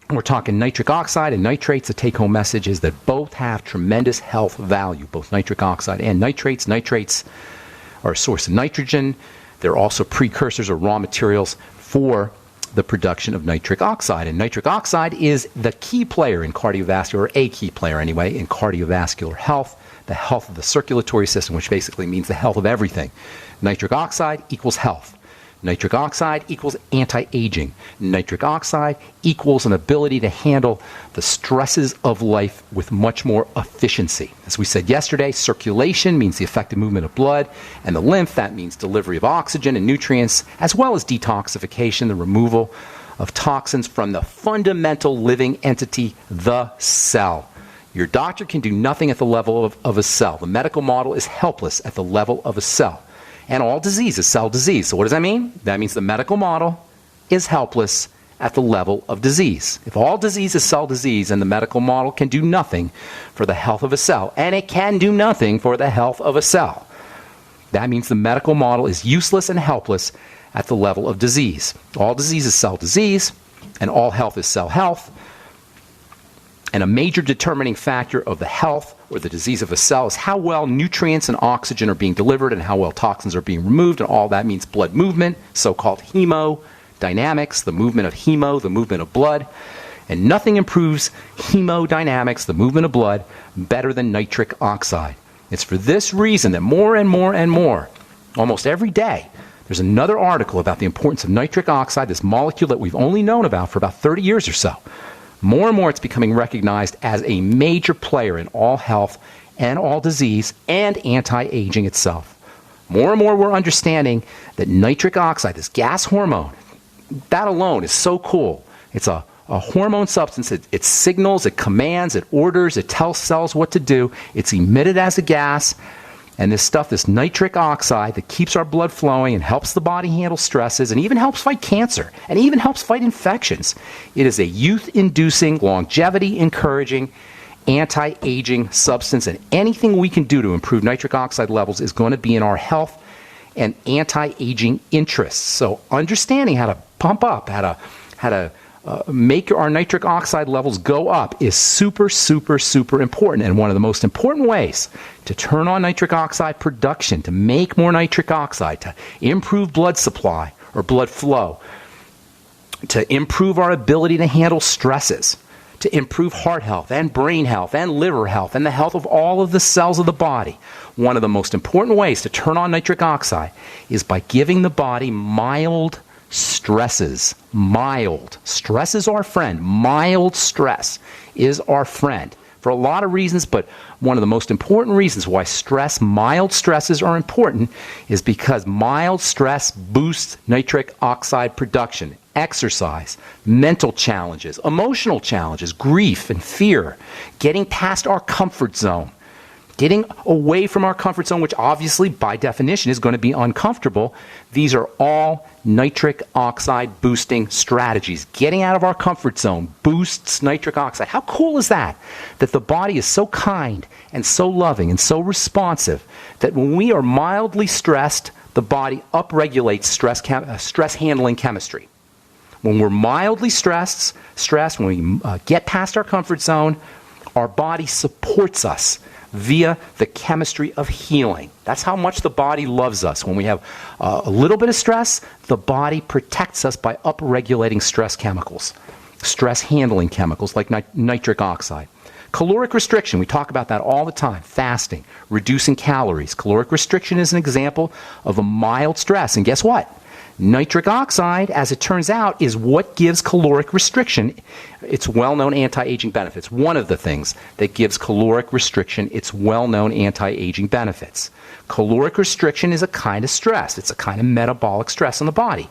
We're talking nitric oxide and nitrates. The take-home message is that both have tremendous health value, both nitric oxide and nitrates. Nitrates are a source of nitrogen. They're also precursors or raw materials for the production of nitric oxide. And nitric oxide is the key player in cardiovascular, or a key player anyway, in cardiovascular health, the health of the circulatory system, which basically means the health of everything. Nitric oxide equals health. Nitric oxide equals anti-aging. Nitric oxide equals an ability to handle the stresses of life with much more efficiency. As we said yesterday, circulation means the effective movement of blood, and the lymph, that means delivery of oxygen and nutrients, as well as detoxification, the removal of toxins from the fundamental living entity, the cell. Your doctor can do nothing at the level of a cell. The medical model is helpless at the level of a cell. And all disease is cell disease. So what does that mean? That means the medical model is helpless at the level of disease. If all disease is cell disease, and the medical model can do nothing for the health of a cell, and it can do nothing for the health of a cell, that means the medical model is useless and helpless at the level of disease. All disease is cell disease, and all health is cell health. And a major determining factor of the health or the disease of a cell is how well nutrients and oxygen are being delivered and how well toxins are being removed. And all that means blood movement, so-called hemodynamics, the movement of hemo, the movement of blood. And nothing improves hemodynamics, the movement of blood, better than nitric oxide. It's for this reason that more and more and more, almost every day, there's another article about the importance of nitric oxide, this molecule that we've only known about for about 30 years or so. More and more it's becoming recognized as a major player in all health and all disease and anti-aging itself. More and more we're understanding that nitric oxide, this gas hormone, that alone is so cool. It's a hormone substance. It signals, it commands, it orders, it tells cells what to do. It's emitted as a gas. And this stuff, this nitric oxide that keeps our blood flowing and helps the body handle stresses and even helps fight cancer and even helps fight infections. It is a youth-inducing, longevity-encouraging, anti-aging substance, and anything we can do to improve nitric oxide levels is going to be in our health and anti-aging interests. So understanding how to pump up, how to make our nitric oxide levels go up is super, super, super important. And one of the most important ways to turn on nitric oxide production, to make more nitric oxide, to improve blood supply or blood flow, to improve our ability to handle stresses, to improve heart health and brain health and liver health and the health of all of the cells of the body. One of the most important ways to turn on nitric oxide is by giving the body mild stresses. Mild. Stress is our friend. Mild stress is our friend for a lot of reasons, but one of the most important reasons why mild stresses are important is because mild stress boosts nitric oxide production. Exercise, mental challenges, emotional challenges, grief and fear, getting past our comfort zone, getting away from our comfort zone, which obviously by definition is going to be uncomfortable. These are all nitric oxide boosting strategies. Getting out of our comfort zone boosts nitric oxide. How cool is that? That the body is so kind and so loving and so responsive that when we are mildly stressed, the body upregulates stress handling chemistry. When we're mildly stressed, when we get past our comfort zone, our body supports us via the chemistry of healing. That's how much the body loves us. When we have a little bit of stress, the body protects us by upregulating stress chemicals, stress handling chemicals like nitric oxide. Caloric restriction, we talk about that all the time. Fasting, reducing calories. Caloric restriction is an example of a mild stress. And guess what? Nitric oxide, as it turns out, is what gives caloric restriction its well-known anti-aging benefits. One of the things that gives caloric restriction its well-known anti-aging benefits. Caloric restriction is a kind of stress. It's a kind of metabolic stress on the body.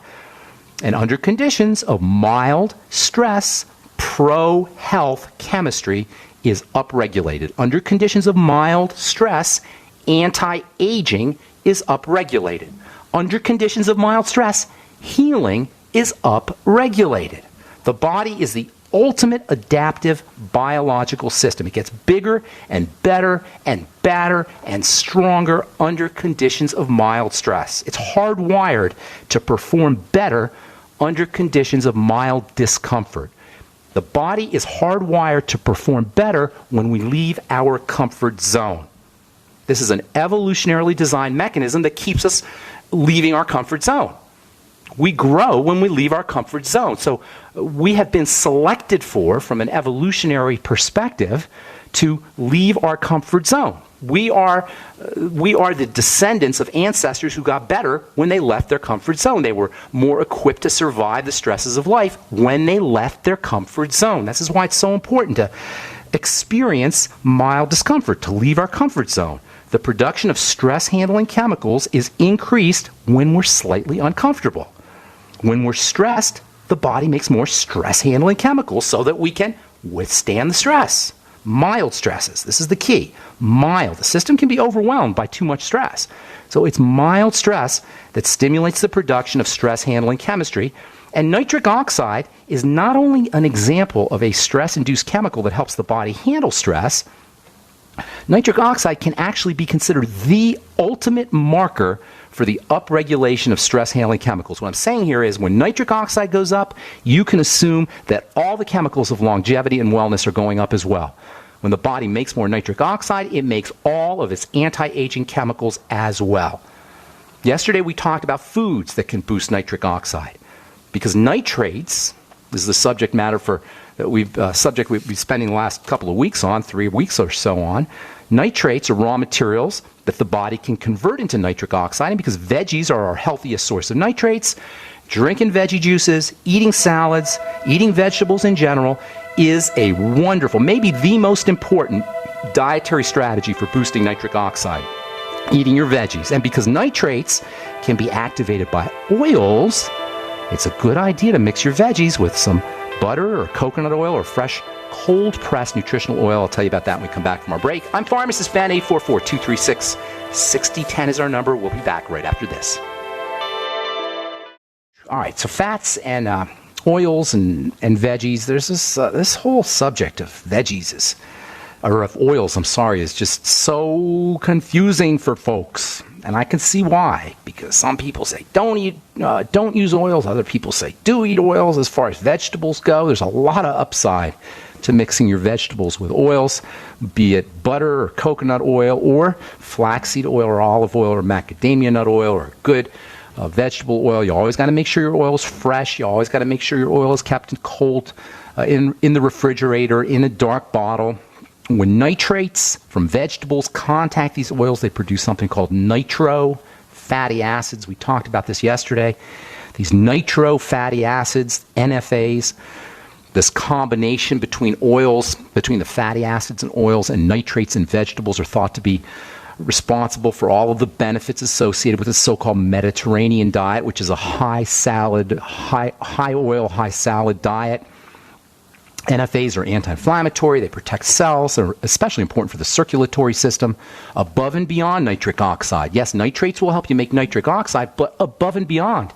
And under conditions of mild stress, pro-health chemistry is upregulated. Under conditions of mild stress, anti-aging is upregulated. Under conditions of mild stress, healing is upregulated. The body is the ultimate adaptive biological system. It gets bigger and better and badder and stronger under conditions of mild stress. It's hardwired to perform better under conditions of mild discomfort. The body is hardwired to perform better when we leave our comfort zone. This is an evolutionarily designed mechanism that keeps us leaving our comfort zone. We grow when we leave our comfort zone. So we have been selected for, from an evolutionary perspective, to leave our comfort zone. We are the descendants of ancestors who got better when they left their comfort zone. They were more equipped to survive the stresses of life when they left their comfort zone. This is why it's so important to experience mild discomfort, to leave our comfort zone. The production of stress-handling chemicals is increased when we're slightly uncomfortable. When we're stressed, the body makes more stress-handling chemicals so that we can withstand the stress. Mild stresses, this is the key. Mild. The system can be overwhelmed by too much stress. So it's mild stress that stimulates the production of stress-handling chemistry. And nitric oxide is not only an example of a stress-induced chemical that helps the body handle stress, nitric oxide can actually be considered the ultimate marker for the upregulation of stress-handling chemicals. What I'm saying here is when nitric oxide goes up, you can assume that all the chemicals of longevity and wellness are going up as well. When the body makes more nitric oxide, it makes all of its anti-aging chemicals as well. Yesterday we talked about foods that can boost nitric oxide because nitrates, this is the subject matter we've been spending the last couple of weeks on, 3 weeks or so on. Nitrates are raw materials that the body can convert into nitric oxide, and because veggies are our healthiest source of nitrates, drinking veggie juices, eating salads, eating vegetables in general is a wonderful, maybe the most important dietary strategy for boosting nitric oxide. Eating your veggies. And because nitrates can be activated by oils, it's a good idea to mix your veggies with some butter or coconut oil or fresh cold-pressed nutritional oil. I'll tell you about that when we come back from our break. I'm Pharmacist Fan. 844-236-6010 is our number. We'll be back right after this. All right, so fats and oils and veggies. There's this whole subject of veggies of oils, is just so confusing for folks. And I can see why, because some people say don't use oils. Other people say do eat oils. As far as vegetables go, there's a lot of upside to mixing your vegetables with oils, be it butter or coconut oil or flaxseed oil or olive oil or macadamia nut oil or good vegetable oil. You always got to make sure your oil is fresh. You always got to make sure your oil is kept in cold in the refrigerator, in a dark bottle. When nitrates from vegetables contact these oils, they produce something called nitro fatty acids. We talked about this yesterday. These nitro fatty acids, NFAs, this combination between oils, between the fatty acids and oils and nitrates in vegetables are thought to be responsible for all of the benefits associated with the so-called Mediterranean diet, which is a high oil, high salad diet. NFAs are anti-inflammatory. They protect cells. They're especially important for the circulatory system. Above and beyond nitric oxide. Yes, nitrates will help you make nitric oxide, but above and beyond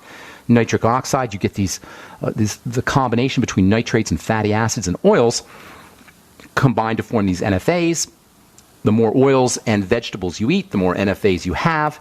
nitric oxide, you get the combination between nitrates and fatty acids and oils combined to form these NFAs. The more oils and vegetables you eat, the more NFAs you have.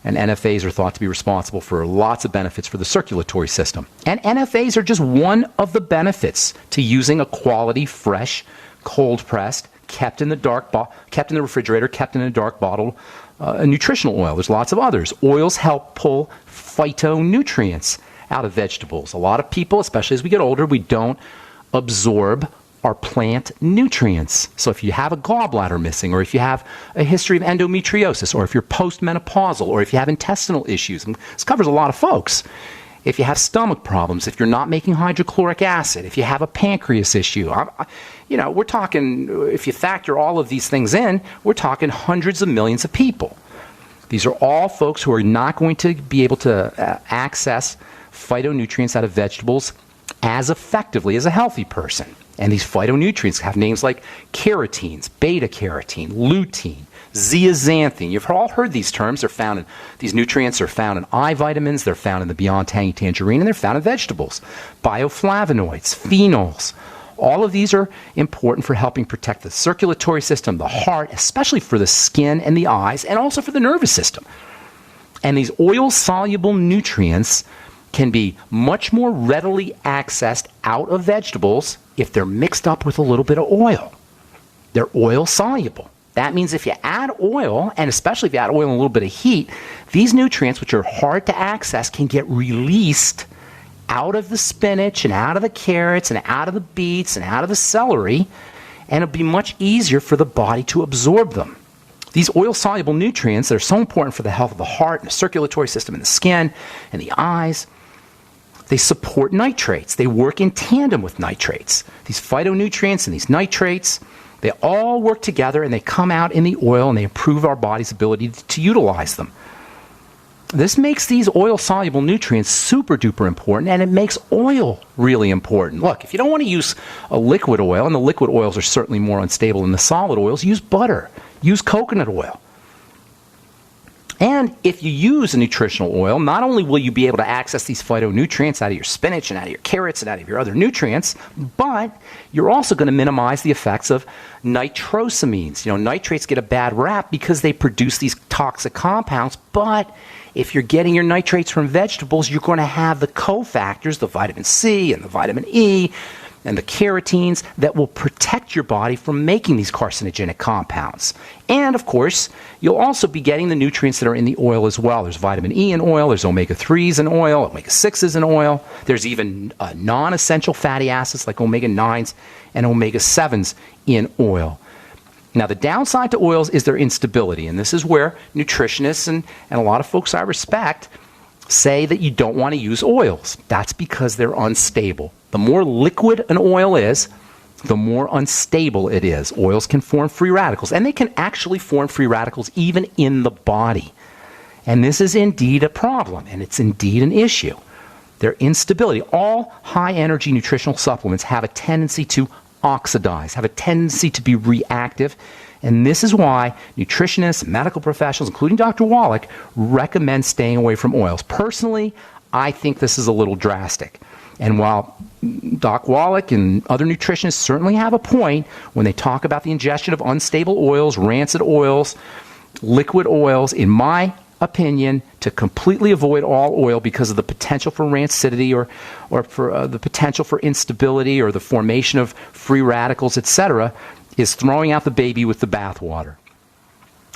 And NFAs are thought to be responsible for lots of benefits for the circulatory system. And NFAs are just one of the benefits to using a quality, fresh, cold-pressed, kept in the refrigerator, kept in a dark bottle, a nutritional oil. There's lots of others. Oils help pull phytonutrients out of vegetables. A lot of people, especially as we get older, we don't absorb our plant nutrients. So if you have a gallbladder missing, or if you have a history of endometriosis, or if you're postmenopausal, or if you have intestinal issues, and this covers a lot of folks. If you have stomach problems, if you're not making hydrochloric acid, if you have a pancreas issue, we're talking, if you factor all of these things in, we're talking hundreds of millions of people. These are all folks who are not going to be able to access phytonutrients out of vegetables as effectively as a healthy person. And these phytonutrients have names like carotenes, beta-carotene, lutein, zeaxanthin. You've all heard these terms. These nutrients are found in eye vitamins, they're found in the Beyond Tangy Tangerine, and they're found in vegetables. Bioflavonoids, phenols. All of these are important for helping protect the circulatory system, the heart, especially for the skin and the eyes, and also for the nervous system. And these oil-soluble nutrients can be much more readily accessed out of vegetables if they're mixed up with a little bit of oil. They're oil soluble. That means if you add oil, and especially if you add oil and a little bit of heat, these nutrients, which are hard to access, can get released out of the spinach and out of the carrots and out of the beets and out of the celery, and it'll be much easier for the body to absorb them. These oil-soluble nutrients that are so important for the health of the heart and the circulatory system and the skin and the eyes, they support nitrates. They work in tandem with nitrates. These phytonutrients and these nitrates, they all work together and they come out in the oil and they improve our body's ability to utilize them. This makes these oil-soluble nutrients super duper important, and it makes oil really important. Look, if you don't want to use a liquid oil, and the liquid oils are certainly more unstable than the solid oils, use butter, use coconut oil. And if you use a nutritional oil, not only will you be able to access these phytonutrients out of your spinach and out of your carrots and out of your other nutrients, but you're also going to minimize the effects of nitrosamines. You know, nitrates get a bad rap because they produce these toxic compounds, but if you're getting your nitrates from vegetables, you're going to have the cofactors, the vitamin C and the vitamin E and the carotenes that will protect your body from making these carcinogenic compounds. And of course, you'll also be getting the nutrients that are in the oil as well. There's vitamin E in oil, there's omega-3s in oil, omega-6s in oil. There's even non-essential fatty acids like omega-9s and omega-7s in oil. Now, the downside to oils is their instability, and this is where nutritionists and a lot of folks I respect say that you don't want to use oils. That's because they're unstable. The more liquid an oil is, the more unstable it is. Oils can form free radicals, and they can actually form free radicals even in the body. And this is indeed a problem, and it's indeed an issue. Their instability. All high-energy nutritional supplements have a tendency to oxidize, have a tendency to be reactive, and this is why nutritionists and medical professionals, including Dr. Wallach, recommend staying away from oils. Personally, I think this is a little drastic. And while Doc Wallach and other nutritionists certainly have a point when they talk about the ingestion of unstable oils, rancid oils, liquid oils, in my opinion, to completely avoid all oil because of the potential for rancidity or for the potential for instability or the formation of free radicals, etc., is throwing out the baby with the bathwater.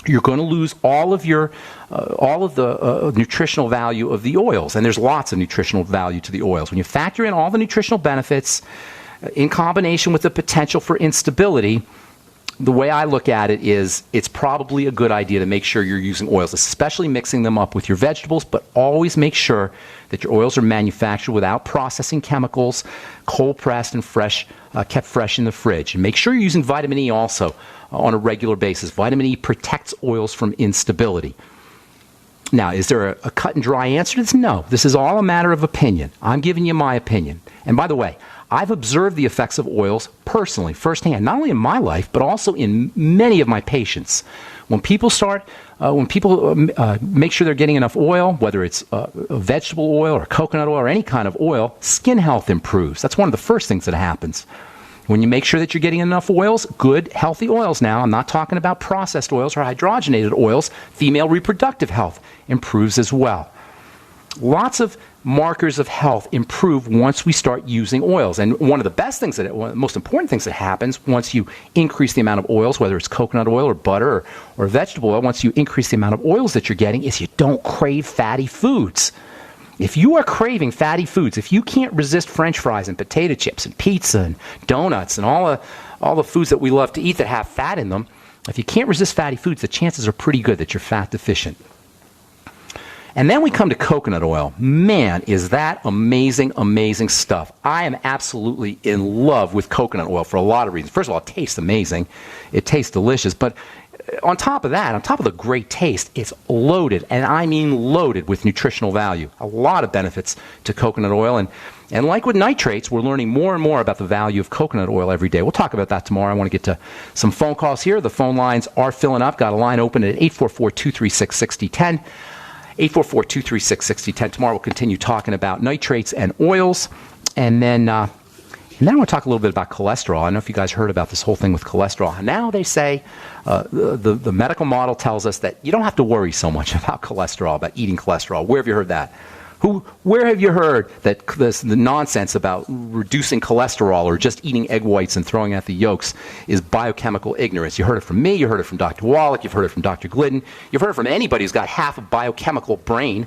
You're going to lose all of the nutritional value of the oils, and there's lots of nutritional value to the oils. When you factor in all the nutritional benefits in combination with the potential for instability, the way I look at it is it's probably a good idea to make sure you're using oils, especially mixing them up with your vegetables, but always make sure that your oils are manufactured without processing chemicals, cold pressed and fresh, kept fresh in the fridge. And make sure you're using vitamin E also on a regular basis. Vitamin E protects oils from instability. Now, is there a cut and dry answer to this? No. This is all a matter of opinion. I'm giving you my opinion. And by the way, I've observed the effects of oils personally, firsthand, not only in my life, but also in many of my patients. When people make sure they're getting enough oil, whether it's a vegetable oil or coconut oil or any kind of oil, skin health improves. That's one of the first things that happens. When you make sure that you're getting enough oils, good, healthy oils now, I'm not talking about processed oils or hydrogenated oils, female reproductive health improves as well. Lots of markers of health improve once we start using oils. And one of the best things, one of the most important things that happens once you increase the amount of oils, whether it's coconut oil or butter or vegetable oil, once you increase the amount of oils that you're getting, is you don't crave fatty foods. If you are craving fatty foods, if you can't resist French fries and potato chips and pizza and donuts and all the foods that we love to eat that have fat in them, if you can't resist fatty foods, the chances are pretty good that you're fat deficient. And then we come to coconut oil. Man, is that amazing, amazing stuff. I am absolutely in love with coconut oil for a lot of reasons. First of all, it tastes amazing. It tastes delicious. But on top of that, on top of the great taste, it's loaded, and I mean loaded with nutritional value. A lot of benefits to coconut oil. And like with nitrates, we're learning more and more about the value of coconut oil every day. We'll talk about that tomorrow. I want to get to some phone calls here. The phone lines are filling up. Got a line open at 844-236-6010. 844-236-6010. Tomorrow we'll continue talking about nitrates and oils. And then I want to talk a little bit about cholesterol. I don't know if you guys heard about this whole thing with cholesterol. Now they say the medical model tells us that you don't have to worry so much about cholesterol, about eating cholesterol. Where have you heard that? Where have you heard that the nonsense about reducing cholesterol or just eating egg whites and throwing out the yolks is biochemical ignorance? You heard it from me. You heard it from Dr. Wallach. You've heard it from Dr. Glidden. You've heard it from anybody who's got half a biochemical brain,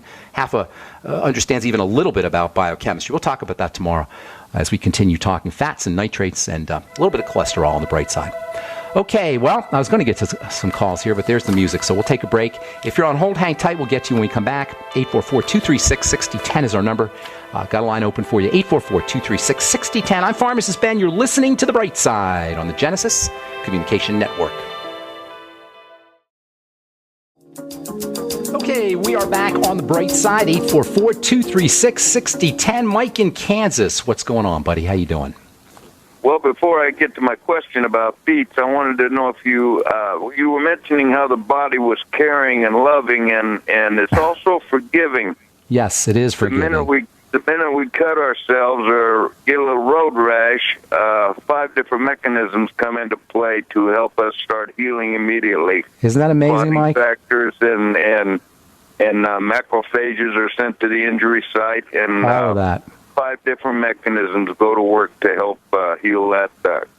understands even a little bit about biochemistry. We'll talk about that tomorrow as we continue talking fats and nitrates and a little bit of cholesterol on the bright side. Okay, well, I was going to get to some calls here, but there's the music, so we'll take a break. If you're on hold, hang tight. We'll get to you when we come back. 844-236-6010 is our number. Got a line open for you, 844-236-6010. I'm Pharmacist Ben. You're listening to The Bright Side on the Genesis Communication Network. Okay, we are back on The Bright Side, 844-236-6010. Mike in Kansas, what's going on, buddy? How you doing? Well, before I get to my question about beets, I wanted to know if you were mentioning how the body was caring and loving, and it's also forgiving. Yes, it is forgiving. The minute we cut ourselves or get a little road rash, 5 different mechanisms come into play to help us start healing immediately. Isn't that amazing, Mike? Factors and macrophages are sent to the injury site, and all of that. 5 different mechanisms go to work to help heal that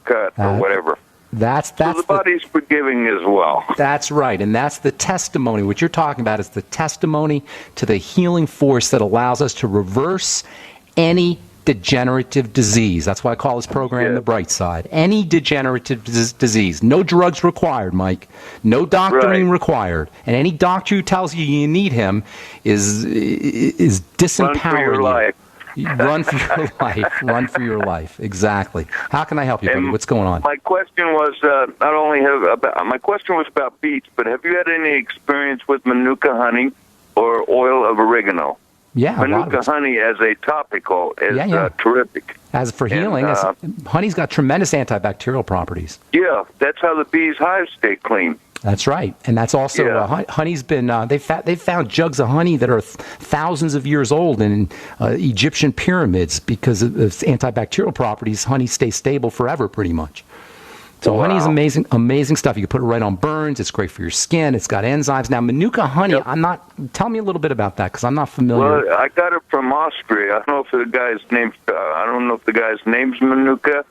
cut or whatever. So the body's forgiving as well. That's right, and that's the testimony. What you're talking about is the testimony to the healing force that allows us to reverse any degenerative disease. That's why I call this program The Bright Side. Any degenerative disease. No drugs required, Mike. No doctoring required. And any doctor who tells you need him is disempowering Run for your life. Run for your life. Run for your life. Exactly. How can I help you, buddy? What's going on? My question was my question was about beets, but have you had any experience with manuka honey or oil of oregano? Yeah, manuka honey as a topical is terrific. As for healing, honey's got tremendous antibacterial properties. Yeah, that's how the bees' hives stay clean. That's right, and that's also honey's been. They've found jugs of honey that are thousands of years old in Egyptian pyramids because of its antibacterial properties. Honey stays stable forever, pretty much. So honey is amazing stuff. You can put it right on burns. It's great for your skin. It's got enzymes. Now, manuka honey. Tell me a little bit about that because I'm not familiar. Well, I got it from Austria. I don't know if the guy's name's Manuka,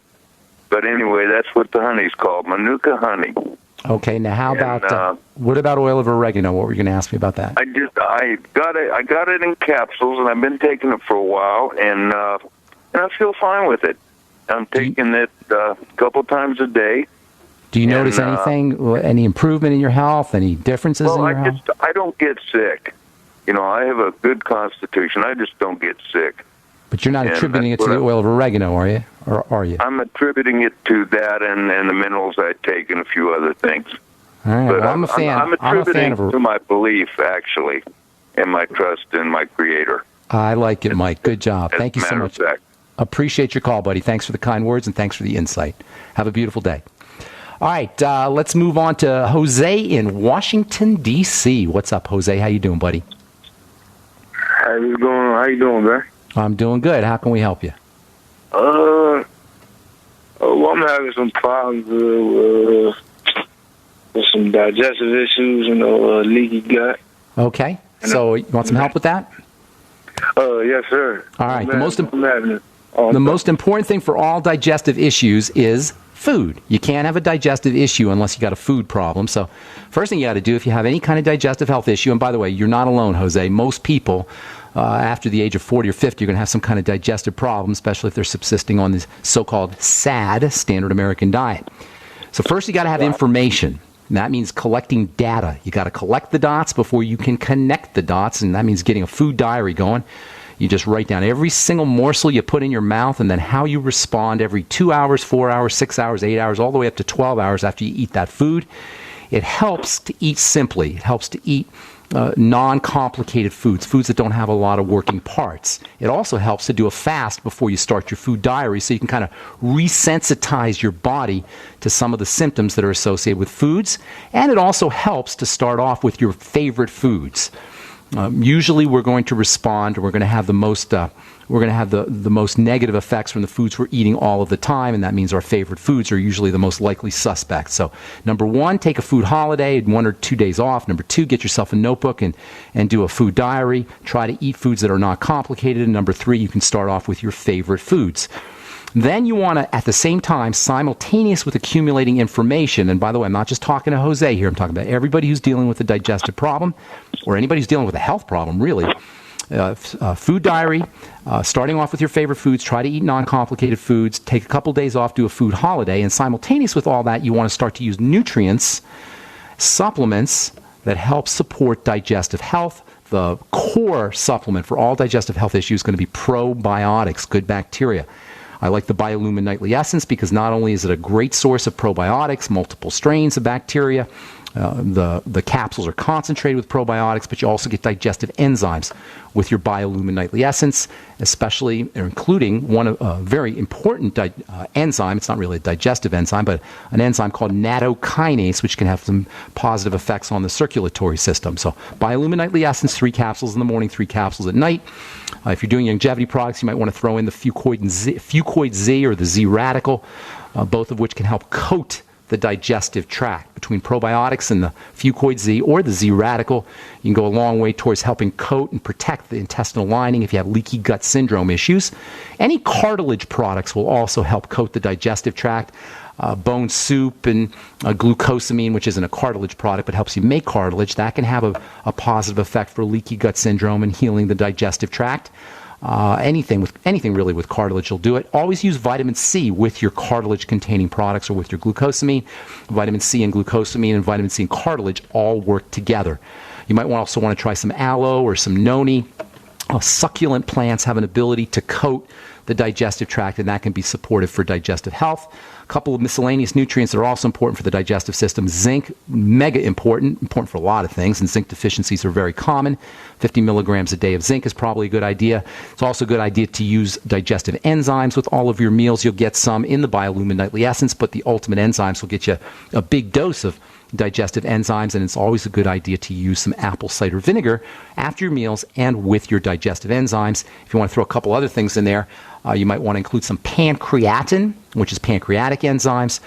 but anyway, that's what the honey's called, Manuka honey. Okay, now how about what about oil of oregano? What were you going to ask me about that? I got it in capsules, and I've been taking it for a while, and I feel fine with it. I'm taking it a couple times a day. Do you notice anything, any improvement in your health, any differences in your health? I don't get sick. You know, I have a good constitution. I just don't get sick. But you're not attributing it to the oil of oregano, are you? Or are you? I'm attributing it to that and the minerals I take and a few other things. All right. But well, I'm a fan. I'm attributing to my belief, actually, and my trust in my Creator. I like it, Mike. Good job. Thank you so much. Appreciate your call, buddy. Thanks for the kind words and thanks for the insight. Have a beautiful day. All right, let's move on to Jose in Washington, D.C. What's up, Jose? How you doing, buddy? How you doing, man? I'm doing good. How can we help you? Well, I'm having some problems with some digestive issues and leaky gut. Okay. So you want some help with that? Yes, sir. All right. The most important thing for all digestive issues is food. You can't have a digestive issue unless you got a food problem. So first thing you got to do if you have any kind of digestive health issue, and by the way, you're not alone, Jose. Most people after the age of 40 or 50 are going to have some kind of digestive problem, especially if they're subsisting on this so-called SAD, Standard American Diet. So first you got to have information. And that means collecting data. You got to collect the dots before you can connect the dots, and that means getting a food diary going. You just write down every single morsel you put in your mouth and then how you respond every 2 hours, 4 hours, 6 hours, 8 hours, all the way up to 12 hours after you eat that food. It helps to eat simply. It helps to eat non-complicated foods that don't have a lot of working parts. It also helps to do a fast before you start your food diary so you can kind of resensitize your body to some of the symptoms that are associated with foods. And it also helps to start off with your favorite foods. Usually we're going to respond, or we're going to have the most the most negative effects from the foods we're eating all of the time, and that means our favorite foods are usually the most likely suspects. So number one, take a food holiday, 1 or 2 days off. Number two, get yourself a notebook and do a food diary. Try to eat foods that are not complicated. And number three, you can start off with your favorite foods. Then you want to, at the same time, simultaneous with accumulating information, and by the way, I'm not just talking to Jose here, I'm talking about everybody who's dealing with a digestive problem, or anybody who's dealing with a health problem, really. Food diary, starting off with your favorite foods, try to eat non-complicated foods, take a couple days off, do a food holiday, and simultaneous with all that, you want to start to use nutrients, supplements that help support digestive health. The core supplement for all digestive health issues is going to be probiotics, good bacteria. I like the Biolumin Nightly Essence because not only is it a great source of probiotics, multiple strains of bacteria, the capsules are concentrated with probiotics, but you also get digestive enzymes with your Biolumin Nightly Essence, especially or including one of a very important enzyme. It's not really a digestive enzyme, but an enzyme called nattokinase, which can have some positive effects on the circulatory system. So Biolumin Nightly Essence, 3 capsules in the morning, 3 capsules at night. If you're doing longevity products, you might want to throw in the Fuchs Z or the Z Radical, both of which can help coat the digestive tract. Between probiotics and the Fuchs Z or the Z Radical, you can go a long way towards helping coat and protect the intestinal lining if you have leaky gut syndrome issues. Any cartilage products will also help coat the digestive tract. Bone soup and glucosamine, which isn't a cartilage product but helps you make cartilage, that can have a positive effect for leaky gut syndrome and healing the digestive tract. Anything really with cartilage will do it. Always use vitamin C with your cartilage-containing products or with your glucosamine. Vitamin C and glucosamine and vitamin C and cartilage all work together. You might also want to try some aloe or some noni. Succulent plants have an ability to coat the digestive tract, and that can be supportive for digestive health. A couple of miscellaneous nutrients that are also important for the digestive system. Zinc, mega important for a lot of things, and zinc deficiencies are very common. 50 milligrams a day of zinc is probably a good idea. It's also a good idea to use digestive enzymes with all of your meals. You'll get some in the Biolumin Nightly Essence, but the Ultimate Enzymes will get you a big dose of digestive enzymes, and it's always a good idea to use some apple cider vinegar after your meals and with your digestive enzymes. If you want to throw a couple other things in there, you might want to include some pancreatin, which is pancreatic enzymes,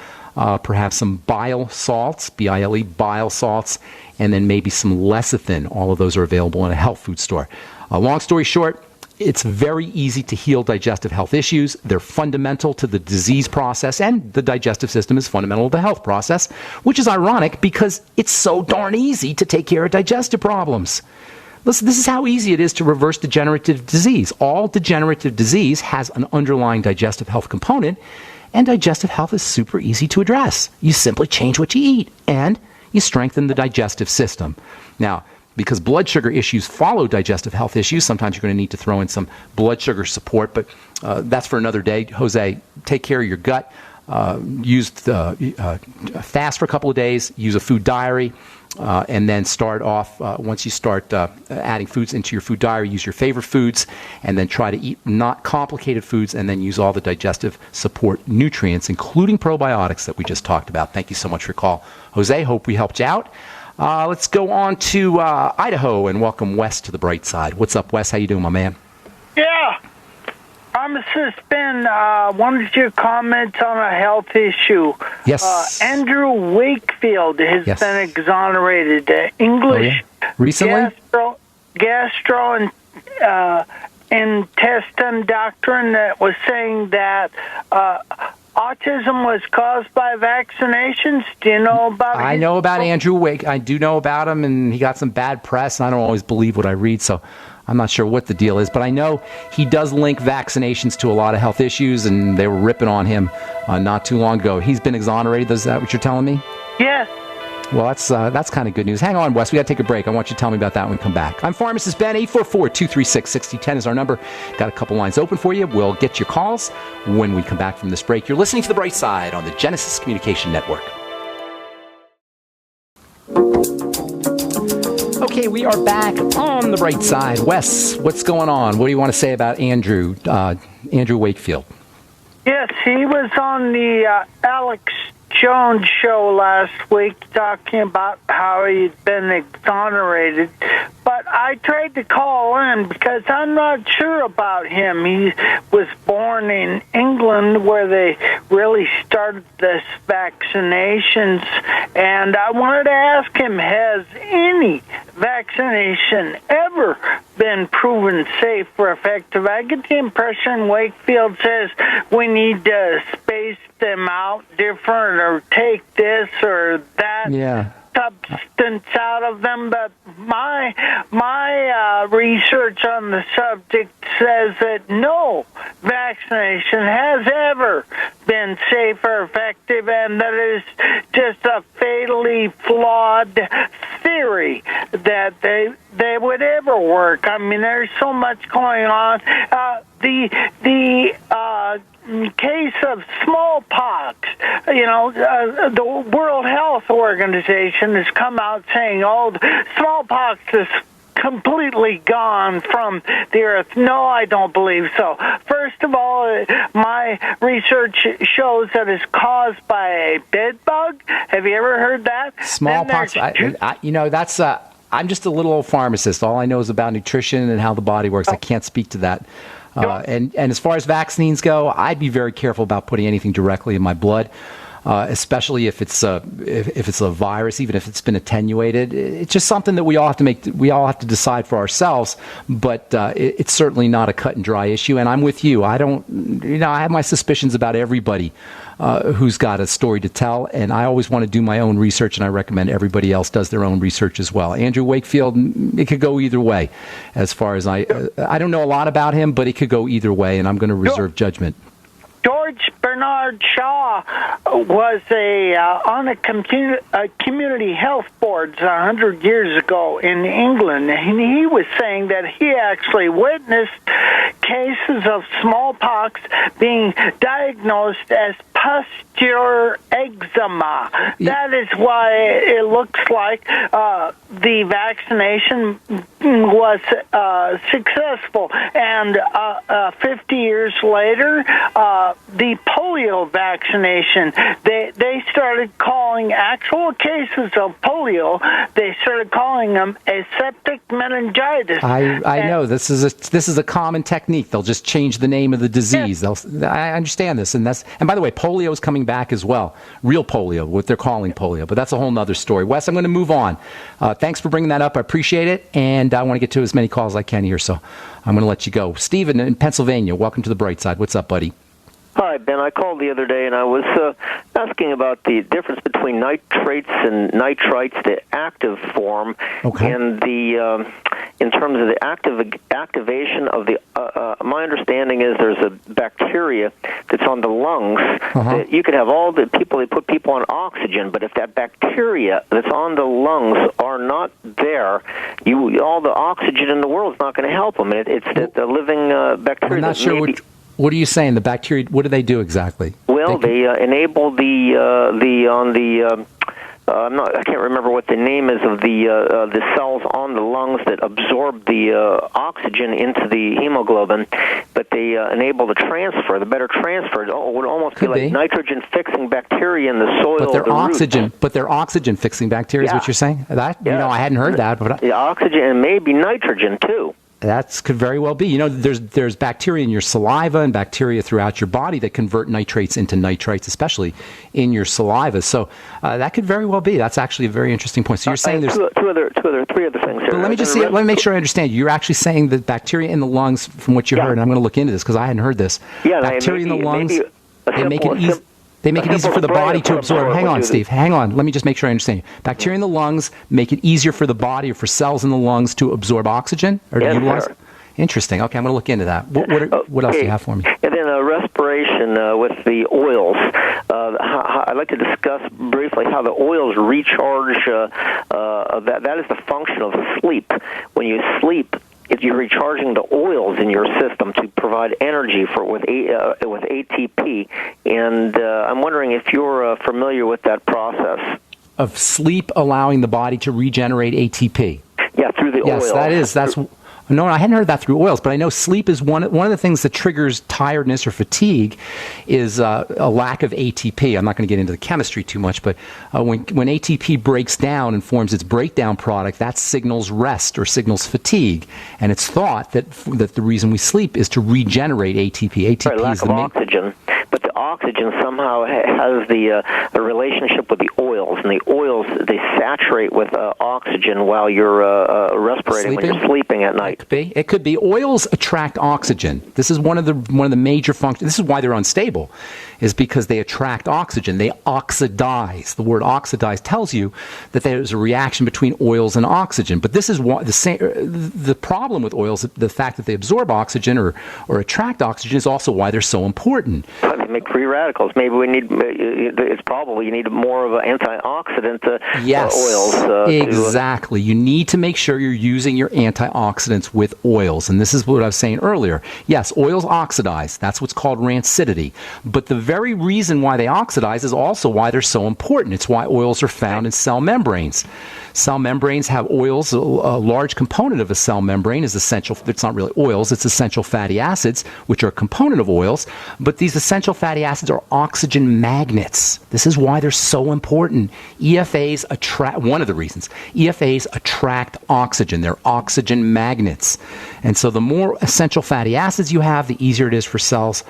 perhaps some bile salts, B-I-L-E, bile salts, and then maybe some lecithin. All of those are available in a health food store. Long story short, it's very easy to heal digestive health issues. They're fundamental to the disease process, and the digestive system is fundamental to the health process, which is ironic because it's so darn easy to take care of digestive problems. Listen, this is how easy it is to reverse degenerative disease. All degenerative disease has an underlying digestive health component, and digestive health is super easy to address. You simply change what you eat, and you strengthen the digestive system. Now, because blood sugar issues follow digestive health issues, sometimes you're going to need to throw in some blood sugar support, but that's for another day. Jose, take care of your gut. Fast for a couple of days. Use a food diary. And then start off, once you start adding foods into your food diary, use your favorite foods, and then try to eat not complicated foods, and then use all the digestive support nutrients, including probiotics that we just talked about. Thank you so much for your call, Jose. Hope we helped you out. Let's go on to Idaho and welcome Wes to the bright side. What's up, Wes? How you doing, my man? Yeah. Pharmacist Ben, wanted your comments on a health issue. Yes. Andrew Wakefield has been exonerated. English recently? Gastro intestine doctrine that was saying that autism was caused by vaccinations. Do you know about I know about Andrew Wake. I do know about him, and he got some bad press, and I don't always believe what I read, so I'm not sure what the deal is, but I know he does link vaccinations to a lot of health issues, and they were ripping on him not too long ago. He's been exonerated. Is that what you're telling me? Yes. Well, that's kind of good news. Hang on, Wes. We got to take a break. I want you to tell me about that when we come back. I'm Pharmacist Ben. 844-236-6010 is our number. Got a couple lines open for you. We'll get your calls when we come back from this break. You're listening to The Bright Side on the Genesis Communication Network. Okay, we are back on The Bright Side. Wes, what's going on? What do you want to say about Andrew Wakefield? Yes, he was on the Alex Jones' show last week talking about how he'd been exonerated, but I tried to call in because I'm not sure about him. He was born in England where they really started this vaccinations, and I wanted to ask him, has any vaccination ever been proven safe or effective? I get the impression Wakefield says we need to space them out different or take this or that substance out of them, but my research on the subject says that no vaccination has ever been safe or effective, and that is just a fatally flawed theory that they would ever work. I mean, there's so much going on. The case of smallpox, the World Health Organization has come out saying, smallpox is completely gone from the earth. No, I don't believe so. First of all, my research shows that it's caused by a bed bug. Have you ever heard that? Smallpox, I'm just a little old pharmacist. All I know is about nutrition and how the body works. I can't speak to that. And as far as vaccines go, I'd be very careful about putting anything directly in my blood, especially if it's a virus, even if it's been attenuated. It's just something that we all have to decide for ourselves. But it's certainly not a cut and dry issue. And I'm with you. I have my suspicions about everybody who's got a story to tell, and I always want to do my own research, and I recommend everybody else does their own research as well. Andrew Wakefield, it could go either way. As far as I don't know a lot about him, but it could go either way, and I'm going to reserve judgment. George Bernard Shaw was on a community health boards 100 years ago in England, and he was saying that he actually witnessed cases of smallpox being diagnosed as pustular eczema. That is why it looks like the vaccination was successful. And 50 years later, the polio vaccination, they started calling actual cases of polio, they started calling them aseptic meningitis. I know this is a common technique. They'll just change the name of the disease. I understand this, and by the way, polio is coming back as well. Real polio, what they're calling polio, but that's a whole nother story. Wes, I'm going to move on. Thanks for bringing that up. I appreciate it, and I want to get to as many calls as I can here, so I'm going to let you go. Stephen in Pennsylvania, welcome to the bright side. What's up, buddy? Hi, Ben. I called the other day, and I was asking about the difference between nitrates and nitrites, the active form, and the in terms of the activation of the. My understanding is there's a bacteria that's on the lungs. That you could have all the people. They put people on oxygen, but if that bacteria that's on the lungs are not there, all the oxygen in the world is not going to help them. It's the living bacteria. I'm not sure what are you saying? The bacteria, what do they do exactly? Well, they enable I can't remember what the name is of the cells on the lungs that absorb the oxygen into the hemoglobin, but they enable the better transfer. It would almost be like nitrogen-fixing bacteria in the soil. But they're oxygen-fixing bacteria is what you're saying? I hadn't heard that. But the oxygen and maybe nitrogen too. That could very well be. There's bacteria in your saliva and bacteria throughout your body that convert nitrates into nitrites, especially in your saliva. So that could very well be. That's actually a very interesting point. So you're saying there's three other things here. But let me make sure I understand. You're actually saying that bacteria in the lungs, from what you heard, and I'm going to look into this because I hadn't heard this. Yeah, bacteria in the lungs, they make it easy. They make it easier for the body to absorb. Hang on, Steve. Hang on. Let me just make sure I understand you. Bacteria in the lungs make it easier for the body or for cells in the lungs to absorb oxygen or to utilize it? Interesting. Okay, I'm going to look into that. What else do you have for me? And then respiration with the oils. I'd like to discuss briefly how the oils recharge. That is the function of sleep. When you sleep, you're recharging the oils in your system to provide energy with ATP, and I'm wondering if you're familiar with that process of sleep allowing the body to regenerate ATP. Yeah, through the oils. Yes, that's. No, I hadn't heard that through oils, but I know sleep is one of the things that triggers tiredness or fatigue is a lack of ATP. I'm not going to get into the chemistry too much, but when ATP breaks down and forms its breakdown product, that signals rest or signals fatigue. And it's thought that the reason we sleep is to regenerate ATP. ATP right, lack is of oxygen. But the oxygen somehow has a relationship with the oils, and the oils, they saturate with oxygen while you're respirating when you're sleeping at night. It could be. Oils attract oxygen. This is one of the major functions. This is why they're unstable, is because they attract oxygen. They oxidize. The word oxidize tells you that there's a reaction between oils and oxygen. But this is the problem with oils. The fact that they absorb oxygen or attract oxygen is also why they're so important. They make free radicals. Maybe we need. It's probably you need more of an antioxidant oils. Exactly. You need to make sure you're using your antioxidants with oils. And this is what I was saying earlier. Yes, oils oxidize. That's what's called rancidity. But the very reason why they oxidize is also why they're so important. It's why oils are found in cell membranes. Cell membranes have oils. A large component of a cell membrane is essential. It's not really oils. It's essential fatty acids, which are a component of oils. But these essential fatty acids are oxygen magnets. This is why they're so important. EFAs attract, one of the reasons, EFAs attract oxygen. They're oxygen magnets. And so the more essential fatty acids you have, the easier it is for cells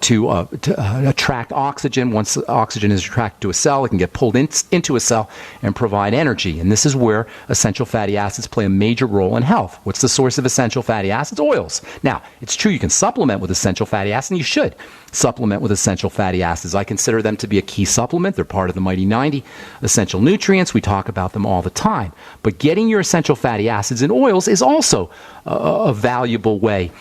to attract oxygen. Once oxygen is attracted to a cell, it can get pulled into a cell and provide energy. And this is where essential fatty acids play a major role in health. What's the source of essential fatty acids? Oils. Now, it's true you can supplement with essential fatty acids, and you should supplement with essential fatty acids. I consider them to be a key supplement. They're part of the Mighty 90 essential nutrients. We talk about them all the time. But getting your essential fatty acids in oils is also a valuable way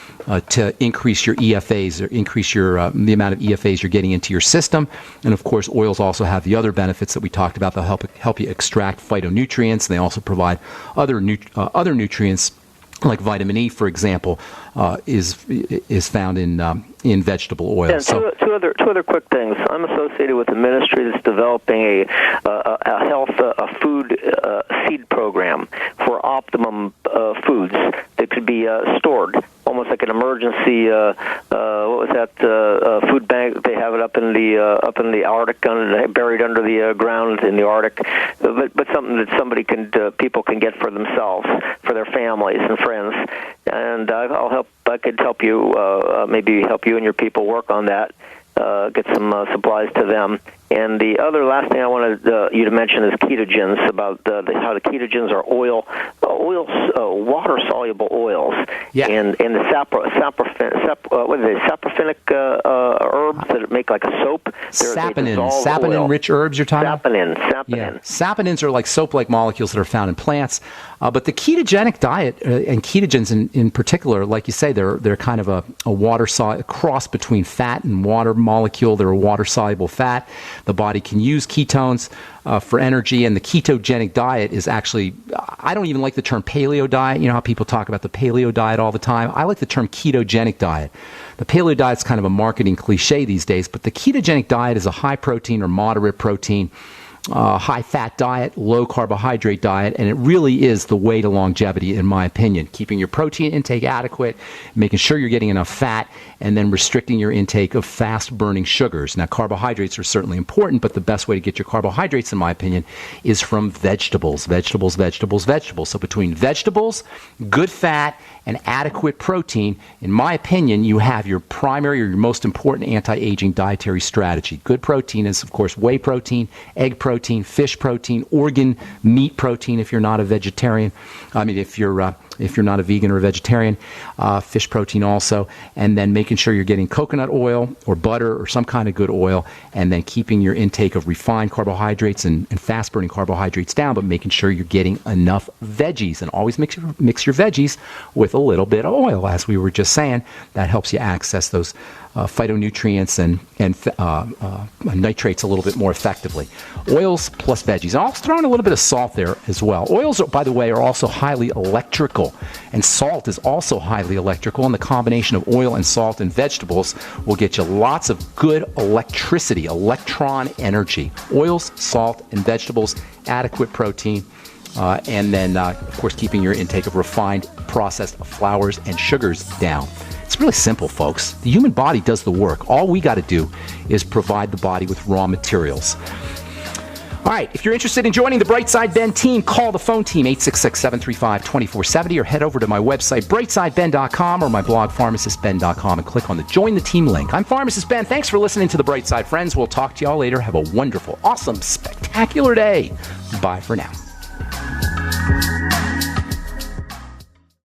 to increase your EFAs, or increase your the amount of EFAs you're getting into your system. And of course, oils also have the other benefits that we talked about. They'll help you extract phytonutrients. They also provide other nutrients, like vitamin E, for example, is found in vegetable oils. Yeah, two other quick things. I'm associated with a ministry that's developing a food seed program for optimum foods that could be stored, almost like an emergency. Food bank? They have it up in the Arctic, buried under the ground in the Arctic, but something that people can get for themselves, for their families and friends. And I could help you, maybe help you and your people work on that. Get some supplies to them. And the last thing I wanted you to mention is ketogens, about how the ketogens are water-soluble oils. Yeah. And the saprophenic herbs that make like a soap. Saponin-rich herbs you're talking about? Saponin. Yeah. Saponins are like soap-like molecules that are found in plants. But the ketogenic diet, and ketogens in particular, like you say, they're kind of a cross between fat and water molecule. They're a water-soluble fat. The body can use ketones for energy, and the ketogenic diet is actually, I don't even like the term paleo diet. You know how people talk about the paleo diet all the time? I like the term ketogenic diet. The paleo diet is kind of a marketing cliche these days, but the ketogenic diet is a high protein or moderate protein, high fat diet, low carbohydrate diet, and it really is the way to longevity, in my opinion. Keeping your protein intake adequate, making sure you're getting enough fat, and then restricting your intake of fast-burning sugars. Now, carbohydrates are certainly important, but the best way to get your carbohydrates, in my opinion, is from vegetables. Vegetables. So between vegetables, good fat, and adequate protein, in my opinion, you have your primary or your most important anti-aging dietary strategy. Good protein is, of course, whey protein, egg protein, fish protein, organ meat protein if you're not a vegetarian. I mean, if you're not a vegan or a vegetarian, fish protein also, and then making sure you're getting coconut oil or butter or some kind of good oil, and then keeping your intake of refined carbohydrates and fast-burning carbohydrates down, but making sure you're getting enough veggies. And always mix your veggies with a little bit of oil, as we were just saying. That helps you access those phytonutrients and nitrates a little bit more effectively. Oils plus veggies. And I'll throw in a little bit of salt there as well. Oils, by the way, are also highly electrical, and salt is also highly electrical, and the combination of oil and salt in vegetables will get you lots of good electricity, electron energy. Oils, salt, and vegetables, adequate protein, And then, of course, keeping your intake of refined, processed flours and sugars down. It's really simple, folks. The human body does the work. All we got to do is provide the body with raw materials. All right, if you're interested in joining the Brightside Ben team, call the phone team, 866-735-2470, or head over to my website, brightsideben.com, or my blog, pharmacistben.com, and click on the Join the Team link. I'm Pharmacist Ben. Thanks for listening to The Brightside, friends. We'll talk to y'all later. Have a wonderful, awesome, spectacular day. Bye for now.